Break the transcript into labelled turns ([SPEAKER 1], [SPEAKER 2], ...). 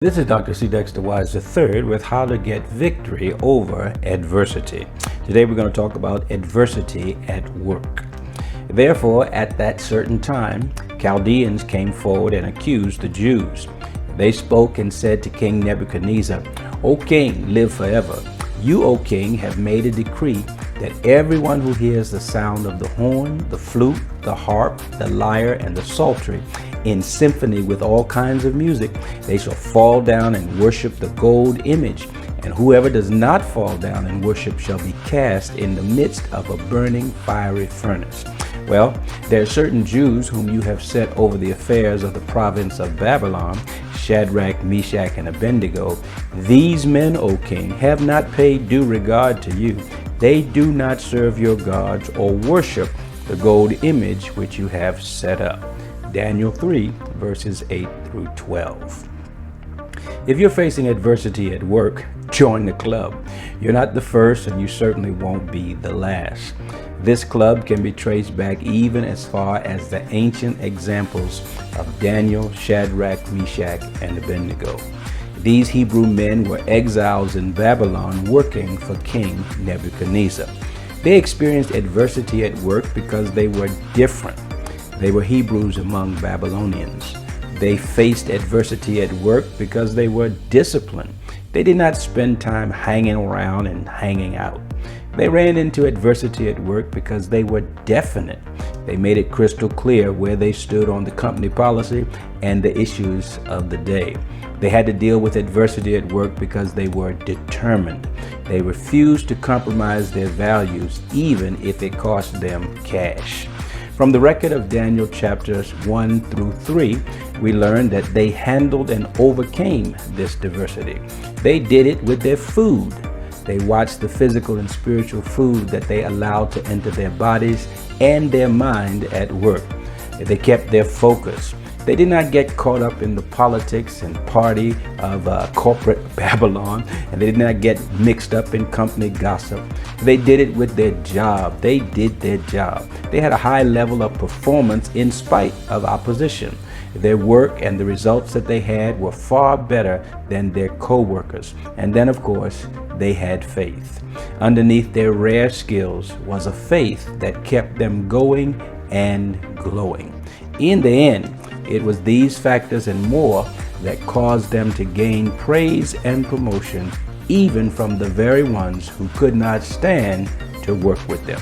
[SPEAKER 1] This is Dr. C. Dexter Wise III with how to get victory over adversity. Today we're going to talk about adversity at work. Therefore, at that certain time, Chaldeans came forward and accused the Jews. They spoke and said to King Nebuchadnezzar, "O king, live forever. You, O king, have made a decree that everyone who hears the sound of the horn, the flute, the harp, the lyre, and the psaltery in symphony with all kinds of music, they shall fall down and worship the gold image, and whoever does not fall down and worship shall be cast in the midst of a burning fiery furnace." Well, there are certain Jews whom you have set over the affairs of the province of Babylon, Shadrach, Meshach, and Abednego. These men, O king, have not paid due regard to you. They do not serve your gods or worship the gold image which you have set up. Daniel 3, verses 8 through 12. If you're facing adversity at work, join the club. You're not the first, and you certainly won't be the last. This club can be traced back even as far as the ancient examples of Daniel, Shadrach, Meshach, and Abednego. These Hebrew men were exiles in Babylon working for King Nebuchadnezzar. They experienced adversity at work because they were different. They were Hebrews among Babylonians. They faced adversity at work because they were disciplined. They did not spend time hanging around and hanging out. They ran into adversity at work because they were definite. They made it crystal clear where they stood on the company policy and the issues of the day. They had to deal with adversity at work because they were determined. They refused to compromise their values even if it cost them cash. From the record of Daniel chapters 1 through 3, we learn that they handled and overcame this diversity. They did it with their food. They watched the physical and spiritual food that they allowed to enter their bodies and their mind at work. They kept their focus. They did not get caught up in the politics and party of corporate Babylon, and they did not get mixed up in company gossip. They did it with their job. They did their job. They had a high level of performance in spite of opposition. Their work and the results that they had were far better than their co-workers. And then, of course, they had faith. Underneath their rare skills was a faith that kept them going and glowing. In the end, it was these factors and more that caused them to gain praise and promotion, even from the very ones who could not stand to work with them.